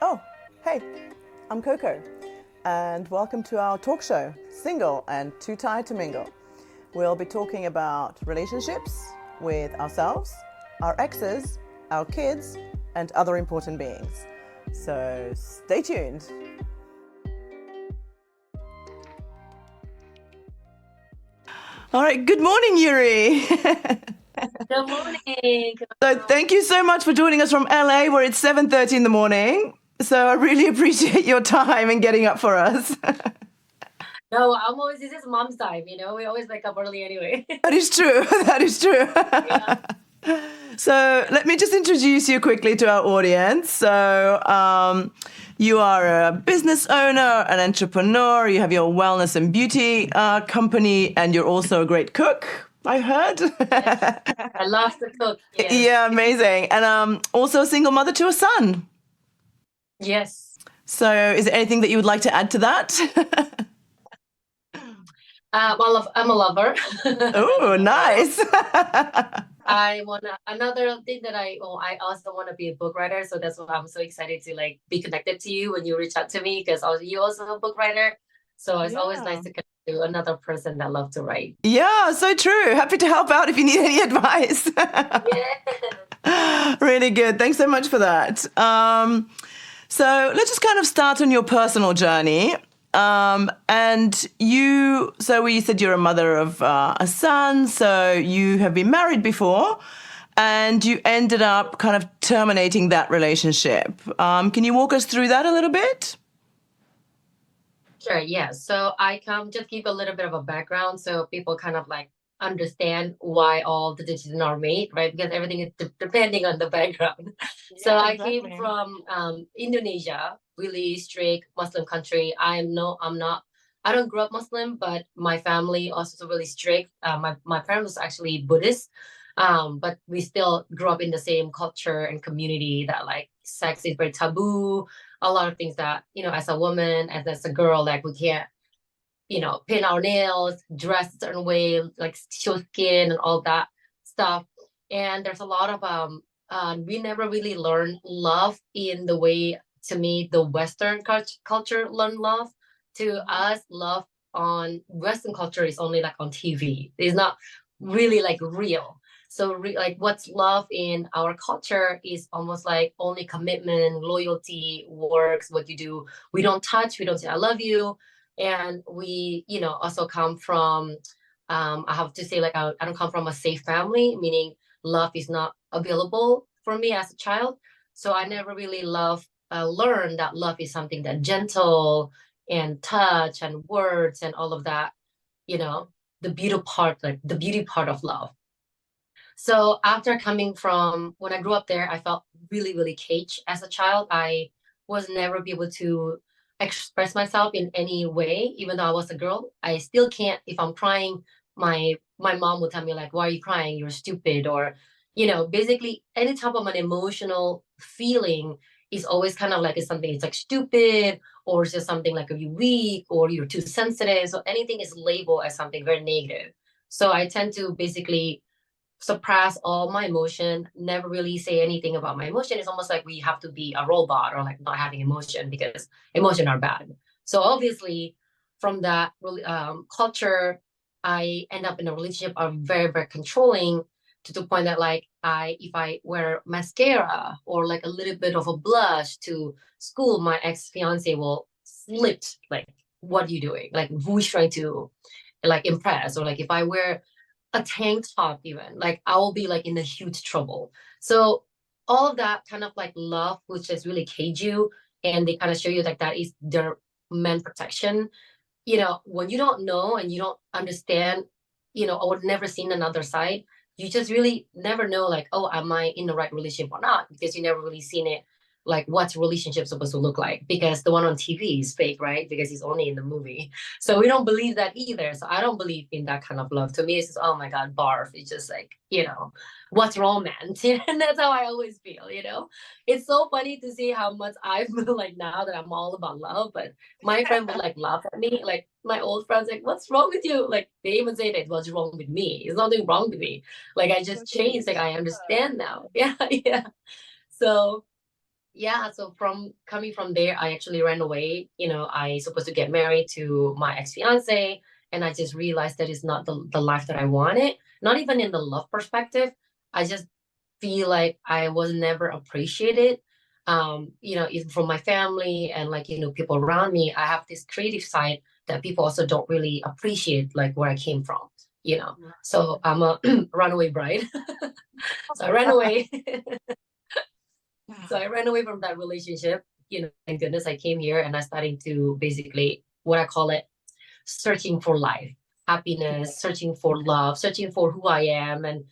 Oh, hey, I'm Coco, and welcome to our talk show, Single and Too Tired to Mingle. We'll be talking about relationships with ourselves, our exes, our kids, and other important beings. So stay tuned. All right, good morning, Yuri. Good morning. So thank you so much for joining us from LA, where it's 7:30 in the morning. So I really appreciate your time and getting up for us. No, this is mom's time, we always wake up early anyway. That is true. That is true. Yeah. So let me just introduce you quickly to our audience. So you are a business owner, an entrepreneur. You have your wellness and beauty company, and you're also a great cook, I heard. Yes. I love to cook. Yes. Yeah, amazing. And also a single mother to a son. Yes. So is there anything that you would like to add to that? Well, I'm a lover. Oh, nice. Another thing that I also want to be a book writer. So that's why I'm so excited to be connected to you when you reach out to me, because you also a book writer. So it's always nice to connect to another person that loves to write. Yeah, so true. Happy to help out if you need any advice. Yeah. Really good. Thanks so much for that. So let's just kind of start on your personal journey. We said you're a mother of a son, so you have been married before, and you ended up kind of terminating that relationship. Can you walk us through that a little bit? Sure, yeah. So I can just give a little bit of a background so people kind of understand why all the decisions are made, right? Because everything is depending on the background. So I came from Indonesia, really strict Muslim country. I don't grow up Muslim, but my family also really strict. My parents was actually Buddhist, but we still grew up in the same culture and community that sex is very taboo. A lot of things that, as a woman, as a girl, we can't, pin our nails, dress a certain way, show skin and all that stuff. And there's a lot of we never really learn love in the way, to me, the Western culture learn love. To us, love on Western culture is only on TV. It's not really real. So what's love in our culture is almost only commitment, loyalty, works, what you do. We don't touch, we don't say I love you. And we, also come from, I have to say, I don't come from a safe family, meaning love is not available for me as a child. So I never really learned that love is something that gentle and touch and words and all of that, the beauty part of love. So after coming from, when I grew up there, I felt really, really caged as a child. I was never be able to express myself in any way, even though I was a girl. I still can't. If I'm crying, my mom would tell me why are you crying? You're stupid. Or, basically any type of an emotional feeling is always kind of it's something, it's stupid, or it's just something you're weak or you're too sensitive. So anything is labeled as something very negative. So I tend to basically suppress all my emotion, never really say anything about my emotion. It's almost like we have to be a robot or not having emotion, because emotion are bad. So obviously from that culture, I end up in a relationship of very, very controlling, to the point that if I wear mascara or a little bit of a blush to school, my ex-fiance will flip, what are you doing? Who's trying to impress? Or if I wear a tank top, even I will be in a huge trouble. So all of that kind of love, which is really cage you, and they kind of show you that is their main protection. When you don't know and you don't understand, I would never seen another side. You just really never know oh, am I in the right relationship or not? Because you never really seen it, what's relationship supposed to look like, because the one on TV is fake, right? Because he's only in the movie. So we don't believe that either. So I don't believe in that kind of love. To me, it's just, oh my God, barf. It's just what's romance? And that's how I always feel, It's so funny to see how much I feel now that I'm all about love. But my friend would laugh at me. My old friends, what's wrong with you? They even say that what's wrong with me? There's nothing wrong with me. I just changed. I understand now. Yeah, yeah. So yeah, so from coming from there, I actually ran away. I supposed to get married to my ex-fiance, and I just realized that is not the life that I wanted. Not even in the love perspective. I just feel like I was never appreciated. Even from my family and like, people around me. I have this creative side that people also don't really appreciate, like where I came from, you know. So I'm a runaway bride. So I ran away. So I ran away from that relationship. Thank goodness I came here and I started to basically what I call it searching for life, happiness, searching for love, searching for who I am, and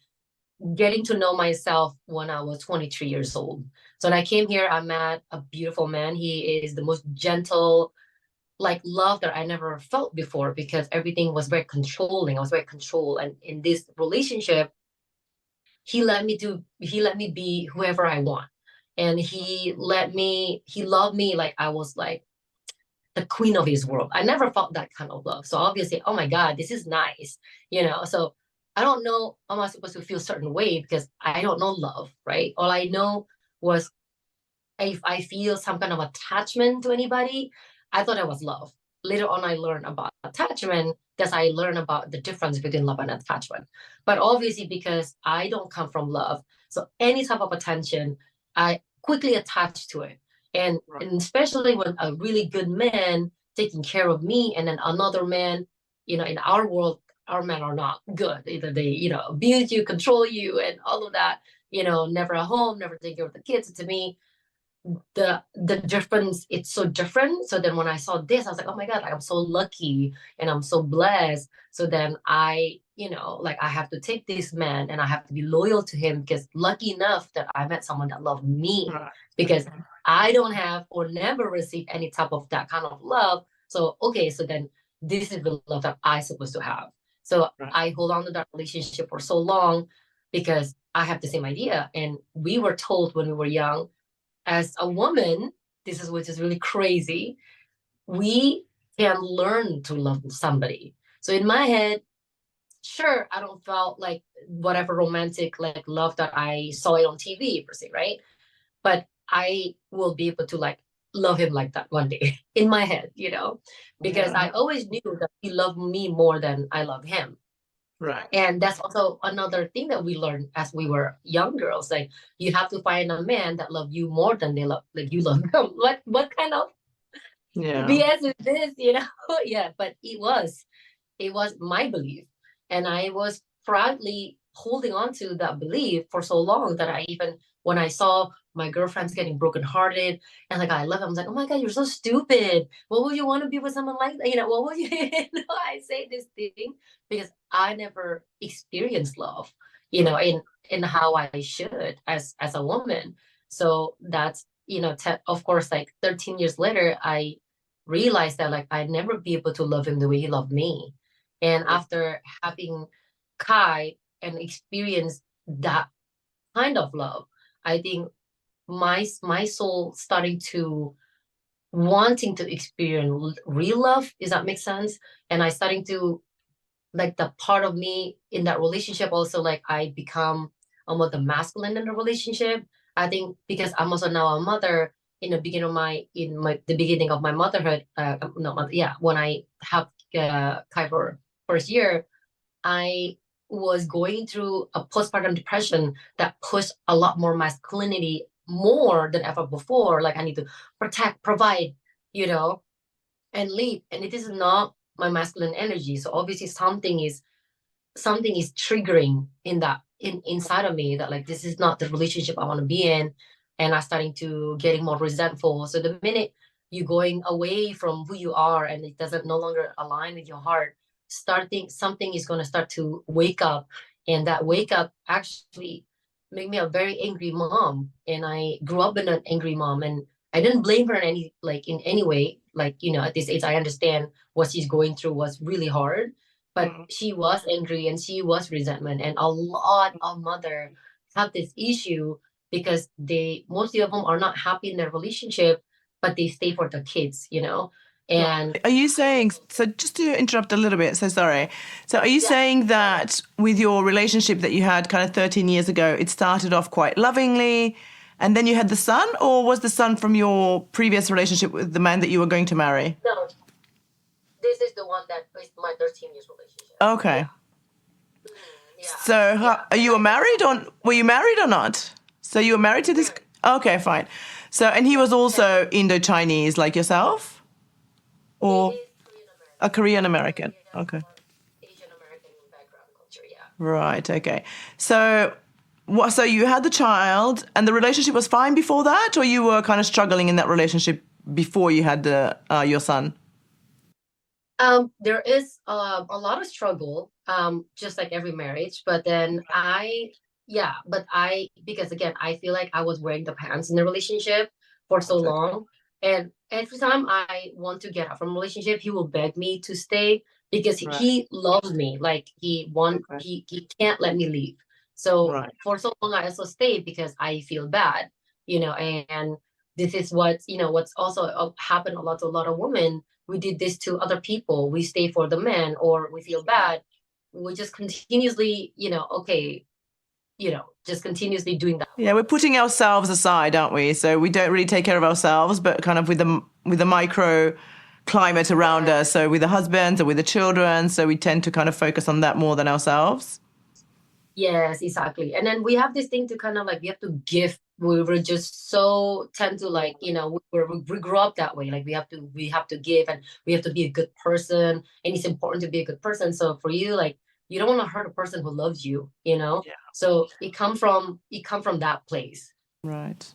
getting to know myself when I was 23 years old. So when I came here, I met a beautiful man. He is the most gentle, like love that I never felt before because everything was very controlling. I was very controlled. And in this relationship, he let me be whoever I want. And he loved me like I was like the queen of his world. I never felt that kind of love. So obviously, oh my God, this is nice. So I don't know, am I supposed to feel a certain way because I don't know love, right? All I know was if I feel some kind of attachment to anybody, I thought it was love. Later on, I learned about attachment because I learned about the difference between love and attachment. But obviously, because I don't come from love, so any type of attention, I quickly attach to it. And especially when a really good man taking care of me and then another man, in our world, our men are not good. Either they, abuse you, control you, and all of that, never at home, never take care of the kids. To me, the difference, it's so different. So then when I saw this, I was like, oh my God, I'm so lucky and I'm so blessed. So then like I have to take this man and I have to be loyal to him because lucky enough that I met someone that loved me, because I don't have or never received any type of that kind of love. So okay, so then this is the love that I supposed to have. So I hold on to that relationship for so long because I have the same idea. And we were told when we were young, as a woman, this is which is really crazy, we can learn to love somebody. So in my head, sure, I don't felt like whatever romantic like love that I saw it on TV per se, right? But I will be able to like love him like that one day in my head, because I always knew that he loved me more than I love him. Right. And that's also another thing that we learned as we were young girls. Like you have to find a man that love you more than they love like you love them. What kind of Yeah. BS is this, Yeah, but it was my belief. And I was proudly holding on to that belief for so long that I even, when I saw my girlfriends getting brokenhearted and like I love them, I was like, oh my God, you're so stupid. What would you want to be with someone like that? What would you, I say this thing because I never experienced love, in how I should as a woman. So that's, of course, like 13 years later, I realized that like I'd never be able to love him the way he loved me. And after having Kai and experience that kind of love, I think my soul starting to wanting to experience real love. Does that make sense? And I starting to like the part of me in that relationship also like I become almost the masculine in the relationship. I think because I'm also now a mother in the beginning of my motherhood. No, yeah, when I have Kai for first year, I was going through a postpartum depression that pushed a lot more masculinity more than ever before. Like I need to protect, provide, you know, and lead. And it is not my masculine energy. So obviously something is triggering in that inside of me that like this is not the relationship I want to be in. And I'm starting to getting more resentful. So the minute you're going away from who you are and it doesn't no longer align with your heart, starting something is going to start to wake up. And that wake up actually made me a very angry mom. And I grew up in an angry mom, and I didn't blame her in any way. Like, at this age I understand what she's going through was really hard, but she was angry and she was resentment. And a lot of mother have this issue because they mostly of them are not happy in their relationship, but they stay for the kids. And Are you saying, so just to interrupt a little bit, so sorry. So are you yeah, saying that with your relationship that you had kind of 13 years ago, it started off quite lovingly And then you had the son, or was the son from your previous relationship with the man that you were going to marry? No, this is the one that is my 13 years relationship. Okay. Yeah, So, yeah. are And you I got married or were you married or not? So you were married to this? married. Okay, fine. So, and he Yeah, was and also Indo-Chinese like yourself, he or is Korean a American. Korean Yeah, so American? he has Okay. more Asian American background culture. Yeah. Right. Okay. So, what? So you had the child, and the relationship was fine before that, or you were kind of struggling in that relationship before you had the your son? There is a lot of struggle, just like every marriage, but then yeah, but because again, I feel like I was wearing the pants in the relationship for so Right. Okay. long. And every time I want to get out from a relationship, he will beg me to stay because Right. he loves me. Like Okay. he can't let me leave. So Right. for so long, I also stayed because I feel bad, and this is what's also happened a lot to a lot of women. We did this to other people. We stay for the men, or we feel bad. We just continuously, okay, just continuously doing that. Yeah, we're putting ourselves aside, aren't we? So we don't really take care of ourselves, but kind of with the micro climate around Yeah. us. So with the husbands or with the children, so we tend to kind of focus on that more than ourselves. Yes, exactly. And then we have this thing to kind of like we have to give. We were just so tend to like, we grew up that way. Like we have to give, and we have to be a good person, and it's important to be a good person. So for you, like you don't want to hurt a person who loves you. Yeah. So it come from that place. Right.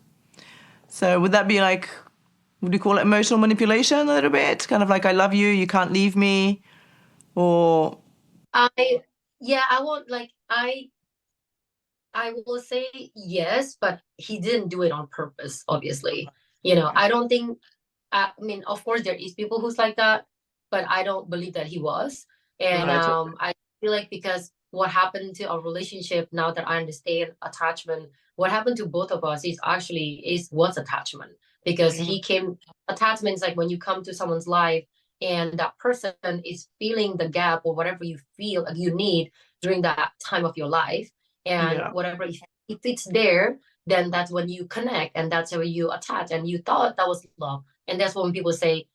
So would that be like, would you call it emotional manipulation a little bit? Kind of like, I love you, you can't leave me, or I yeah, I won't like I will say yes, but he didn't do it on purpose, obviously. okay. I don't think I mean, of course, there is people who's like that, but I don't believe that he was. And Right. I feel like because what happened to our relationship, now that I understand attachment, what happened to both of us was attachment, because Yeah. he came. Attachment is like when you come to someone's life and that person is feeling the gap or whatever you feel like you need during that time of your life, and Yeah. whatever if it's there, then that's when you connect, and that's when you attach, and you thought that was love. And that's when people say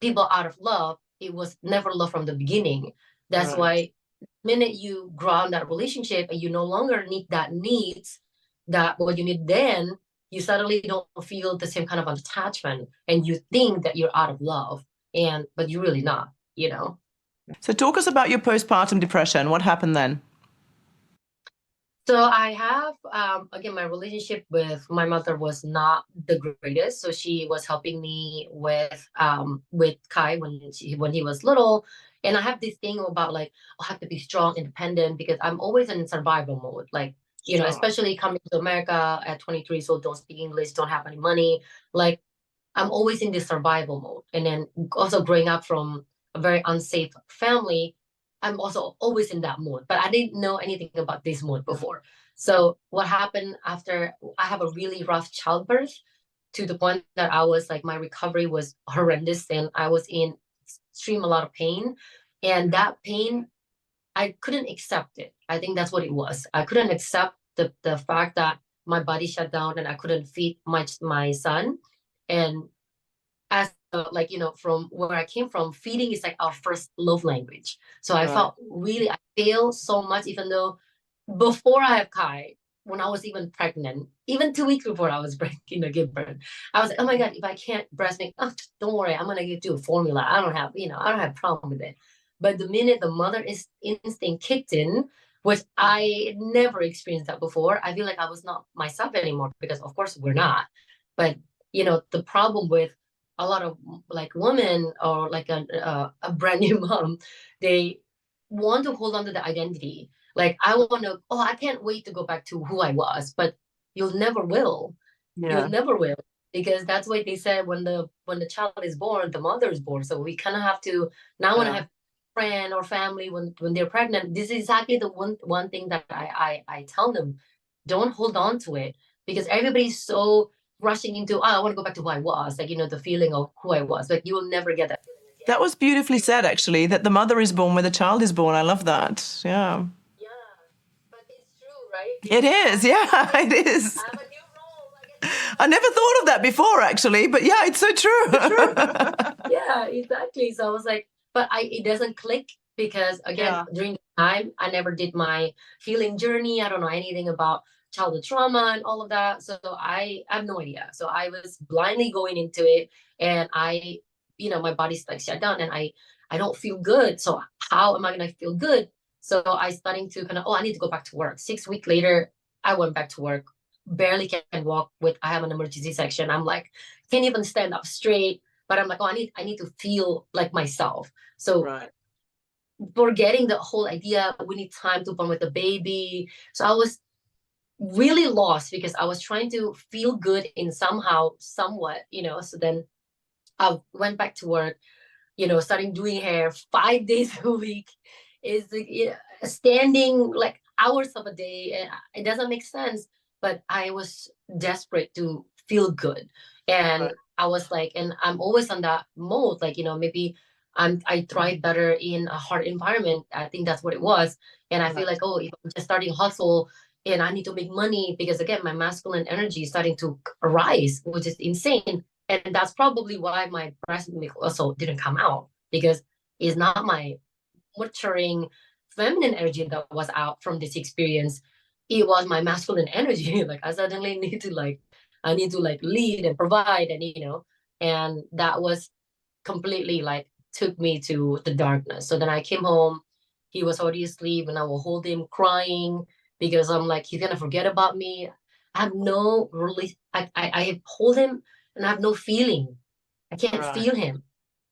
people out of love, it was never love from the beginning. That's Right. why the minute you ground that relationship and you no longer need that needs, that what you need, then you suddenly don't feel the same kind of attachment, and you think that you're out of love, and but you're really not. So talk us about your postpartum depression. What happened then? So I have again, my relationship with my mother was not the greatest. So she was helping me with Kai when he was little. And I have this thing about like I have to be strong, independent, because I'm always in survival mode. Like, Sure. especially coming to America at 23, so don't speak English, don't have any money. Like I'm always in this survival mode. And then also growing up from a very unsafe family, I'm also always in that mode. But I didn't know anything about this mode before. So what happened after I have a really rough childbirth, to the point that I was like my recovery was horrendous, and I was in extreme a lot of pain. And that pain, I couldn't accept it. I think that's what it was. I couldn't accept the fact that my body shut down and I couldn't feed my son. And as like from where I came from, feeding is like our first love language. So I Right. felt really, I feel so much, even though before I have Kai, when I was even pregnant, even 2 weeks before I was give birth, I was like, oh my god, if I can't breastfeed, oh, don't worry, I'm gonna give you a formula. I don't have problem with it. But the minute the mother is instinct kicked in, which I never experienced that before, I feel like I was not myself anymore, because of course we're not. But the problem with a lot of like women, or like a brand new mom, they want to hold on to the identity. Like I want to, oh, I can't wait to go back to who I was, but you'll never will. You'll Yeah. never will, because that's what they said when the child is born, the mother is born. So we kind of have to now when I Yeah. have friend or family when they're pregnant, this is exactly the one thing that I tell them, don't hold on to it, because everybody's so rushing into, oh, I want to go back to who I was, like the feeling of who I was, but you will never get that feeling That again. was beautifully said, actually, that the mother is born when the child is born. I love that. Yeah. Yeah, but it's true, right? It Because is. Yeah, it is. I have a new role. I get I never thought of that before, actually, but yeah, it's so true. True. Yeah, exactly. So I was like, but it doesn't click because again, Yeah. during the time, I never did my healing journey. I don't know anything about childhood trauma and all of that. So I have no idea. So I was blindly going into it, and my body's like shut down, and I don't feel good. So how am I gonna feel good? So I starting to kind of, I need to go back to work. 6 weeks later, I went back to work. Barely can walk with, I have an emergency section. I'm like, can't even stand up straight. But I'm like, I need to feel like myself. So Right. forgetting the whole idea, we need time to bond with the baby. So I was really lost because I was trying to feel good in somehow, somewhat, So then I went back to work, starting doing hair 5 days a week is standing like hours of a day. And it doesn't make sense, but I was desperate to feel good. And Right. I was like, and I'm always on that mode, like, maybe I thrive better in a hard environment. I think that's what it was. And I feel Right. like, oh, if I'm just starting hustle and I need to make money, because again, my masculine energy is starting to rise, which is insane. And that's probably why my breast milk also didn't come out, because it's not my maturing feminine energy that was out from this experience. It was my masculine energy. Like I suddenly I need to like lead and provide, and and that was completely like took me to the darkness. So then I came home, he was already asleep, and I will hold him crying because I'm like, he's gonna forget about me. I have no really, I hold him and I have no feeling. I can't Right. feel him.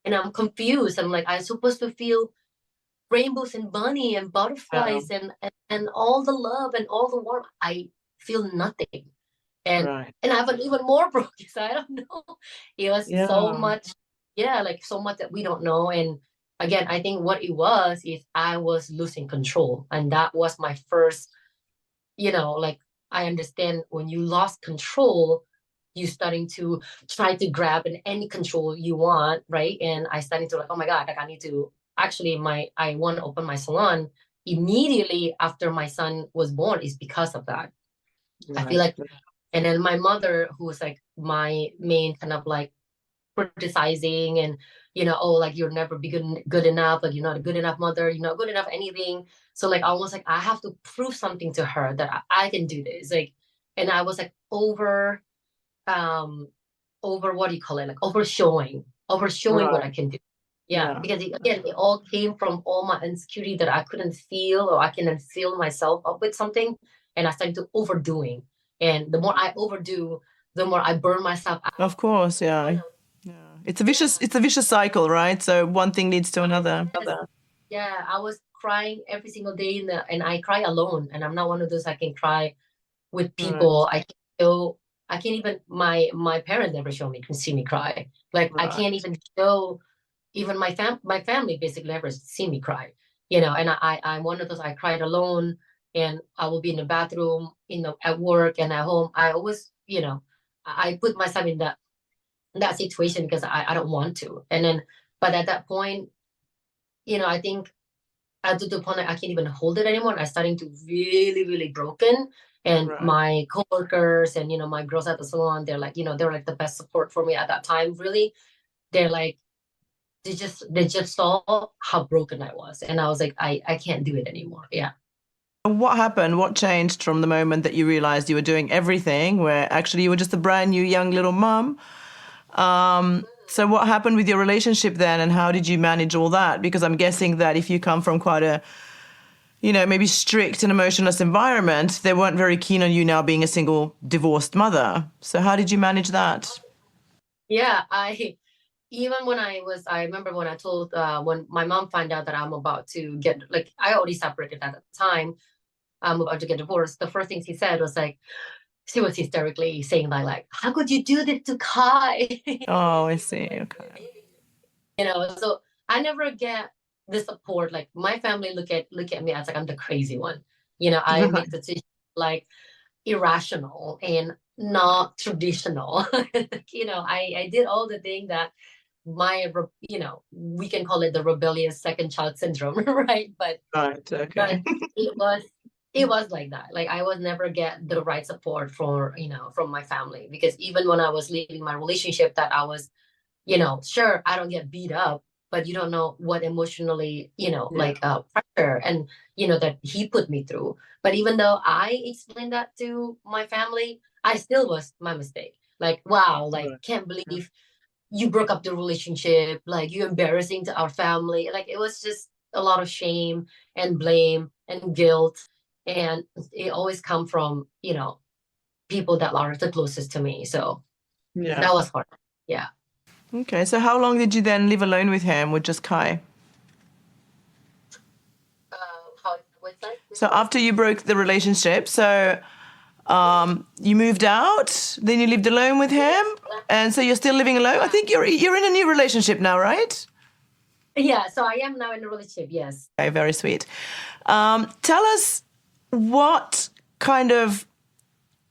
And I'm confused. I'm like, I'm supposed to feel rainbows and bunny and Yeah. butterflies and all the love and all the warmth. I feel nothing. And Right. and I have an even more broken side. I don't know. It was so Yeah. much, yeah, like so much that we don't know. And again, I think what it was is I was losing control. And that was my first, like I understand when you lost control, you starting to try to grab in any control you want, right? And I started to like, oh my God, like I need to actually I want to open my salon immediately after my son was born is because of that. I feel Right. like, and then my mother, who was like my main kind of like criticizing and oh, like you'll never be good enough, like you're not a good enough mother, you're not good enough anything. So like almost like I have to prove something to her that I can do this, like. And I was like um over, what do you call it, like overshowing what Right. I can do. Yeah, Yeah. because again, it all came from all my insecurity that I couldn't feel, or I couldn't fill myself up with something, and I started to overdoing. And the more I overdo, the more I burn myself out. Of course. Yeah. Yeah. It's a vicious cycle, right? So one thing leads to another. Yes. Yeah, I was crying every single day and I cry alone. And I'm not one of those I can cry with Right. people. I can't even, my parents never show me, can see me cry. Like I Right. can't even show, even my family basically never see me cry. And I'm one of those, I cried alone, and I will be in the bathroom, at work and at home. I always, I put myself in that situation because I don't want to. And then, but at that point, I think at the point I can't even hold it anymore. I'm starting to really, really broken. And Right. my coworkers and my girls at the salon, they're like the best support for me at that time. Really, they're like they just saw how broken I was, and I was like, I can't do it anymore. Yeah. What happened? What changed from the moment that you realized you were doing everything, where actually you were just a brand new young little mum? So what happened with your relationship then, and how did you manage all that? Because I'm guessing that if you come from quite a, maybe strict and emotionless environment, they weren't very keen on you now being a single divorced mother. So how did you manage that? Yeah, even when I remember when I told when my mom found out that I'm about to get, like, I already separated at the time, I'm about to get divorced. The first thing she said was like, she was hysterically saying like, how could you do this to Kai? Oh, I see. Okay. So I never get the support. Like my family look at me as like I'm the crazy one. I make decisions like irrational and not traditional. I did all the thing that we can call it the rebellious second child syndrome, right? But Right. but Okay. it was it was like that. Like I was never get the right support for, from my family, because even when I was leaving my relationship, that I was, sure, I don't get beat up, but you don't know what emotionally, Yeah. like pressure and, that he put me through. But even though I explained that to my family, I still was my mistake. Like, wow, like Right. can't believe you broke up the relationship, like you embarrassing to our family. Like it was just a lot of shame and blame and guilt. And it always come from, people that are the closest to me. So Yeah. that was hard. Yeah. Okay. So how long did you then live alone with him, with just Kai? How what's that? So after you broke the relationship, so you moved out, then you lived alone with him, and so you're still living alone. I think you're in a new relationship now, right? Yeah, so I am now in a relationship, yes. Okay, very sweet. Tell us what kind of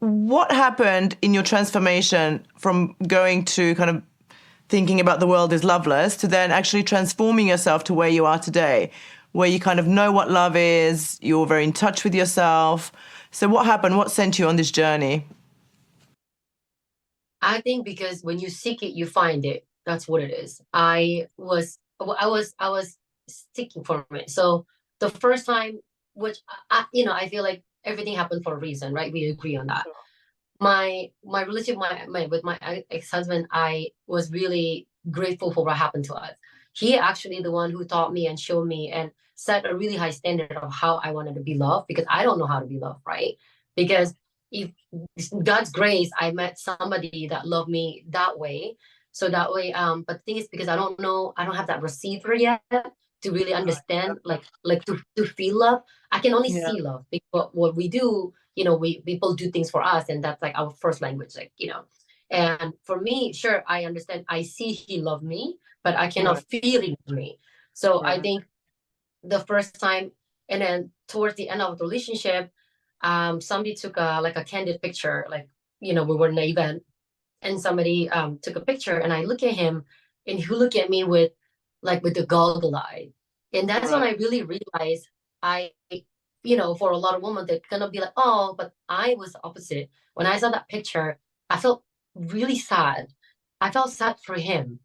what happened in your transformation from going to kind of thinking about the world is loveless to then actually transforming yourself to where you are today, where you kind of know what love is, you're very in touch with yourself. So what happened? What sent you on this journey? I think because when you seek it, you find it. That's what it is. I was seeking for it. So the first time, which I feel like everything happened for a reason, right? We agree on that. My relationship with my ex-husband, I was really grateful for what happened to us. He actually the one who taught me and showed me and set a really high standard of how I wanted to be loved, because I don't know how to be loved, right? Because if God's grace, I met somebody that loved me that way. So that way, but the thing is, because I don't know, I don't have that receiver yet to really Right. understand, like to feel love. I can only Yeah. see love, because what we do, we people do things for us, and that's like our first language, like. And for me, sure, I understand, I see he loved me, but I cannot Right. feel it in me. So I Right. think the first time, and then towards the end of the relationship, somebody took a candid picture, like, we were in an event, and somebody took a picture, and I look at him, and he look at me with the goggle eye. And that's when Right. I really realized, I for a lot of women, they're gonna be like, oh, but I was the opposite. When I saw that picture, I felt really sad. I felt sad for him.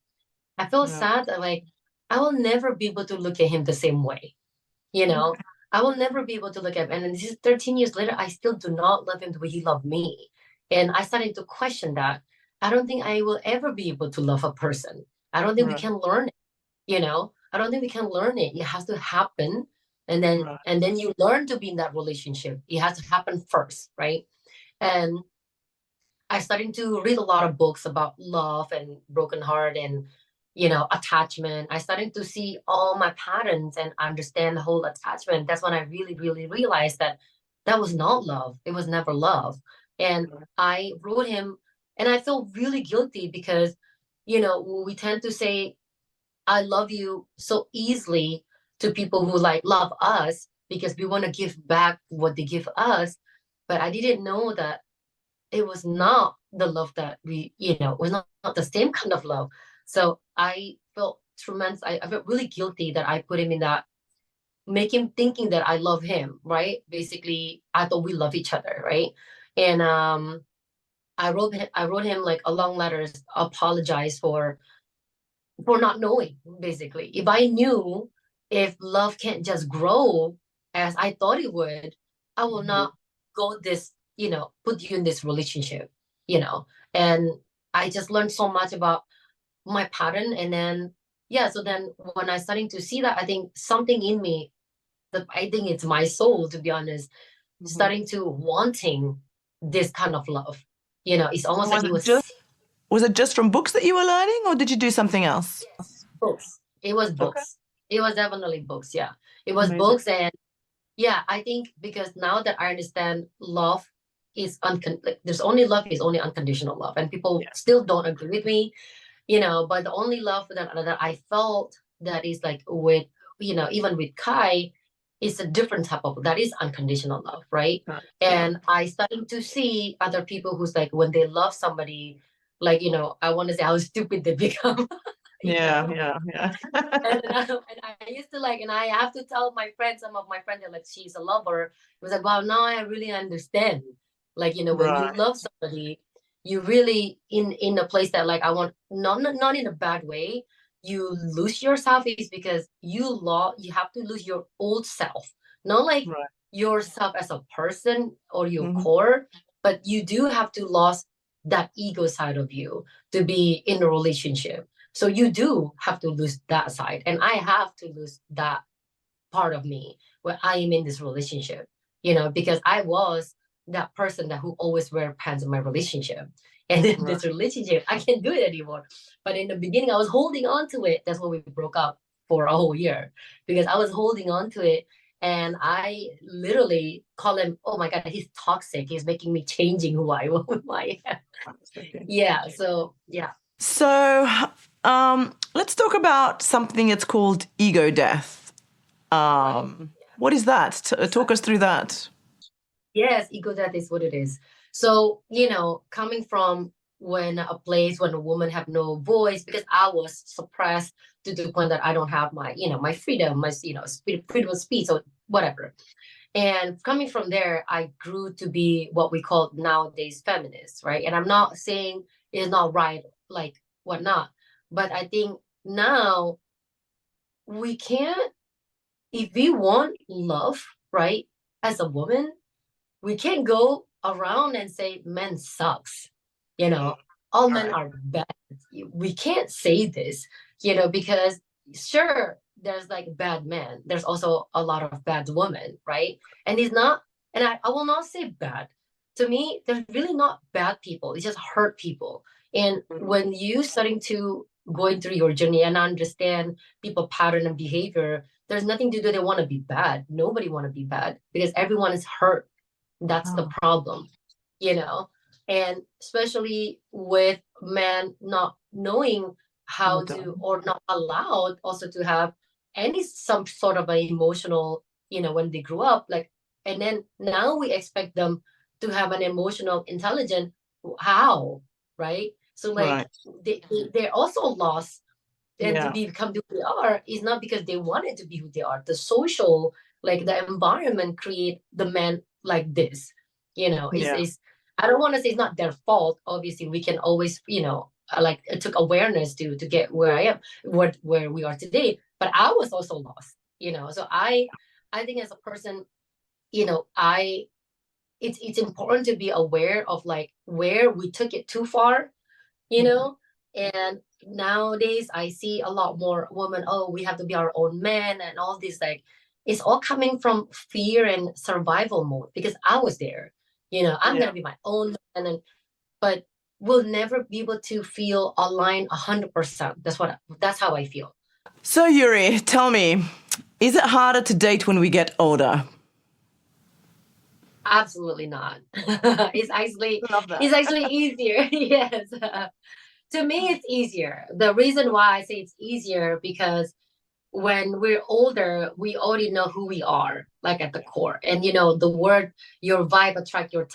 I felt Yeah. sad that, like, I will never be able to look at him the same way. you know Okay. I will never be able to look at him, and then this is 13 years later, I still do not love him the way he loved me. And I started to question that. I don't think I will ever be able to love a person. I don't think we Right. can learn it. I don't think we can learn it. It has to happen, and then Right. and then you learn to be in that relationship. It has to happen first, right? And I started to read a lot of books about love and broken heart and attachment. I started to see all my patterns and understand the whole attachment. That's when I really, really realized that that was not love. It was never love. And Right. I wrote him, and I felt really guilty because we tend to say I love you so easily to people who like love us because we want to give back what they give us. But I didn't know that it was not the love that was not the same kind of love. So I felt tremendous. I felt really guilty that I put him in that, make him thinking that I love him, right? Basically, I thought we love each other, right? And I wrote him like a long letters, apologize for not knowing, basically. If I knew, if love can't just grow as I thought it would, I will Mhm. not go this, put you in this relationship, you know. And I just learned so much about my pattern. And then, yeah, so then when I starting to see that, I think something in me, that I think it's my soul, to be honest, Mhm. starting to wanting this kind of love. It's So almost like it was was it just from books that you were learning, or did you do something else? books. It was Okay. books. It was definitely books. Yeah. It was Amazing. books. And yeah, I think because now that I understand love is like, there's only love is only unconditional love. And people Yeah. still don't agree with me, but the only love that I felt that is like even with Kai, is a different type of that is unconditional love, right? Right. Yeah. And I started to see other people who's like when they love somebody, like, I want to say how stupid they become. you Yeah, know. yeah, yeah. And I used to like, and I have to tell my friends, some of my friends that like she's a lover. It was like, wow, now I really understand. Like, when you Right, love somebody, you really in a place that like I want, not in a bad way. You lose yourself is because you have to lose your old self, not like right. yourself as a person or your Hmm. core, but you do have to lose that ego side of you to be in a relationship. So you do have to lose that side. And I have to lose that part of me when I am in this relationship, because I was that person that who always wear pants in my relationship. And then Right. this relationship, I can't do it anymore. But in the beginning, I was holding on to it. That's why we broke up for a whole year because I was holding on to it. And I literally call him, oh my God, he's toxic. He's making me changing who I am. That's okay. Yeah. So, yeah. So, let's talk about something it's called ego death. Right. What is that? Talk us through that. Yes, ego death is what it is. So, coming from when a place when a woman have no voice, because I was suppressed to the point that I don't have my freedom, my, freedom of speech or whatever. And coming from there, I grew to be what we call nowadays feminists, right? And I'm not saying it's not right, like whatnot, but I think now we can't, if we want love, right, as a woman, we can't go around and say men sucks, you Mm, know, all men right. are bad. We can't say this, because sure, there's like bad men. There's also a lot of bad women, right? And he's not, and I will not say bad. To me, there's really not bad people. It's just hurt people. And Mm, when you starting to going through your journey and understand people pattern and behavior, there's nothing to do. They want to be bad. Nobody want to be bad because everyone is hurt. That's the oh, problem, you know and especially with men not knowing how to, madam. or not allowed also to have any some sort of an emotional, when they grew up, like, and then now we expect them to have an emotional intelligence. How? Right? So like Right. they're also lost, and to Yeah. become who they are is not because they wanted to be who they are. The social, like the environment, create the men like this. Yeah. Is I don't want to say it's not their fault. Obviously, we can always, like it took awareness to get where I am, where we are today. But I was also lost. So I think as a person, I it's important to be aware of like where we took it too far, you Mhm. know and nowadays I see a lot more women, oh, we have to be our own men and all this, like it's all coming from fear and survival mode, because I was there. I'm Yeah. gonna be my own man, but we'll never be able to feel aligned 100%. That's how I feel. So, Yuri, tell me, is it harder to date when we get older? Absolutely not. it's actually Love that. it's actually easier. Yes. To me it's easier. The reason why I say it's easier, because when we're older, we already know who we are, like at the core. And the word your vibe attract your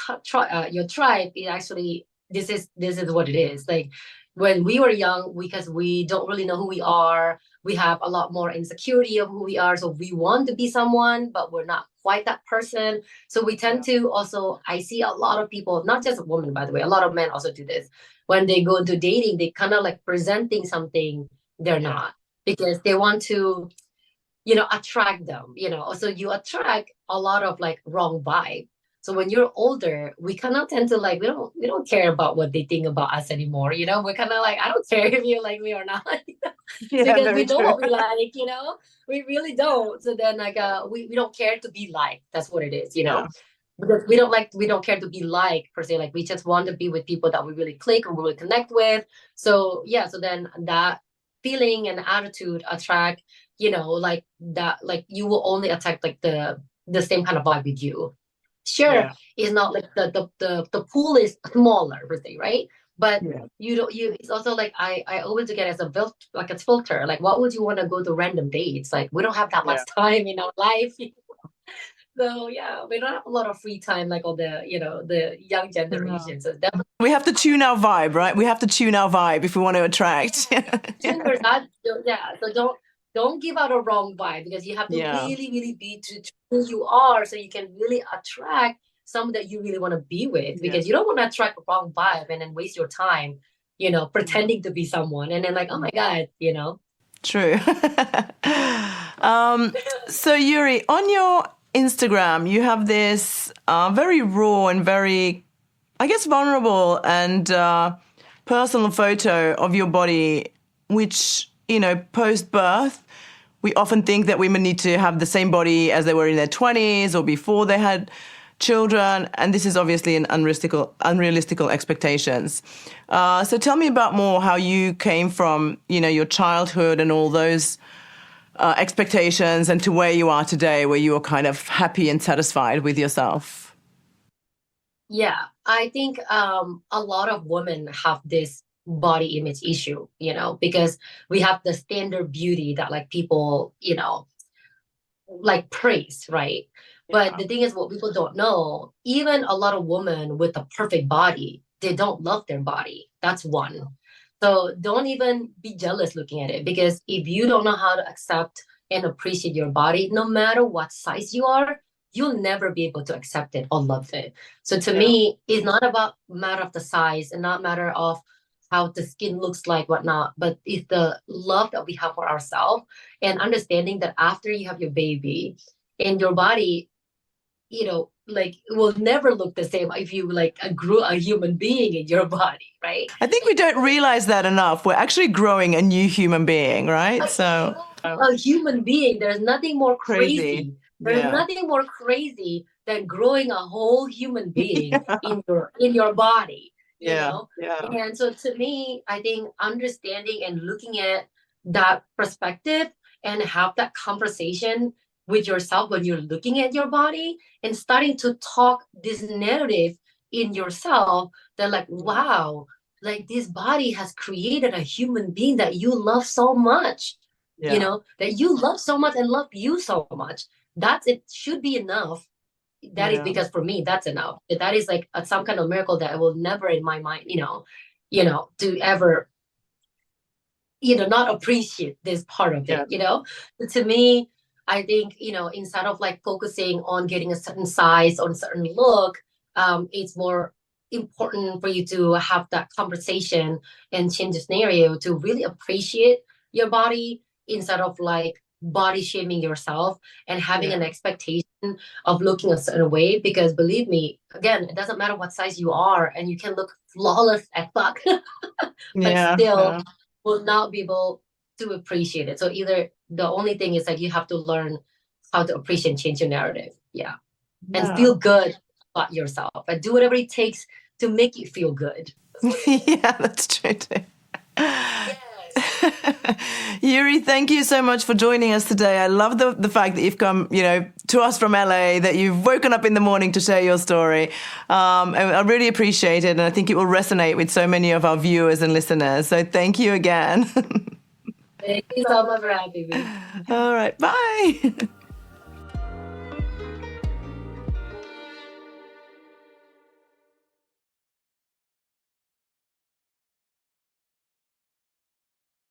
tribe is actually, this is what it is. Like when we were young, because we don't really know who we are, we have a lot more insecurity of who we are. So we want to be someone, but we're not quite that person. So we tend Yeah. to also, I see a lot of people, not just women, by the way, a lot of men also do this. When they go into dating, they kind of like presenting something they're Yeah. not, because they want to attract them. Also you attract a lot of like wrong vibe. So when you're older, we kind of tend to like, we don't care about what they think about us anymore. We're kind of like, I don't care if you like me or not. Yeah, Because we very know true. what we like. We really don't. So then like we don't care to be liked. That's what it is. Yeah. Because we don't care to be liked per se. Like we just want to be with people that we really click and we really connect with. So yeah, so then that feeling and attitude attract, like that, like you will only attract like the same kind of vibe with you. Sure, Yeah. it's not like the pool is smaller per se, right? But Yeah. you don't you it's also like I always look at it as a like a filter. Like what would you want to go to random dates? Like we don't have that much Yeah. time in our life. So yeah, we don't have a lot of free time like all the, the young Yeah. generation. So definitely We have to tune our vibe, right? We have to tune our vibe if we want to attract. tune yourself. Yeah, so don't give out a wrong vibe, because you have to Yeah. really, really be to who you are, so you can really attract someone that you really want to be with. Yeah. Because you don't want to attract a wrong vibe and then waste your time, pretending to be someone, and then like, oh my God. True. So Yuri, on your Instagram, you have this very raw and very, I guess, vulnerable and personal photo of your body, which, post birth, we often think that women need to have the same body as they were in their 20s or before they had children. And this is obviously an unrealistic expectations. So tell me about more how you came from, your childhood and all those expectations and to where you are today, where you are kind of happy and satisfied with yourself. Yeah, I think a lot of women have this body image issue, because we have the standard beauty that like people, like praise, right? But Yeah. the thing is, what people don't know, even a lot of women with a perfect body, they don't love their body. That's one. So don't even be jealous looking at it, because if you don't know how to accept and appreciate your body, no matter what size you are, you'll never be able to accept it or love it. So to Yeah. me, it's not about matter of the size and not matter of how the skin looks like, whatnot, but it's the love that we have for ourselves, and understanding that after you have your baby and your body, like it will never look the same if you like grew a human being in your body, right? I think we don't realize that enough. We're actually growing a new human being, right? So A human being, there's nothing more crazy. crazy. There's Yeah. nothing more crazy than growing a whole human being in your body, Yeah. Yeah. and so to me, I think understanding and looking at that perspective and have that conversation with yourself when you're looking at your body, and starting to talk this narrative in yourself that like, wow, like this body has created a human being that you love so much, Yeah. that you love so much and love you so much. That's it should be enough. That is Yeah. because for me, that's enough. That is like some kind of miracle that I will never in my mind, to ever, not appreciate this part of Yeah. it. But to me, I think, instead of like focusing on getting a certain size or a certain look, it's more important for you to have that conversation and change the scenario to really appreciate your body, instead of like body shaming yourself and having Yeah. an expectation of looking a certain way. Because believe me, again, it doesn't matter what size you are, and you can look flawless as fuck, but Yeah. still Yeah. will not be able to appreciate it. So either the only thing is like you have to learn how to appreciate and change your narrative. Yeah. And Yeah. feel good about yourself and do whatever it takes to make you feel good. Yeah, that's true too. Yes. Yuri, thank you so much for joining us today. I love the fact that you've come, to us from LA, that you've woken up in the morning to share your story. And I really appreciate it. And I think it will resonate with so many of our viewers and listeners. So thank you again. Thank you so much for having me. All right. Bye.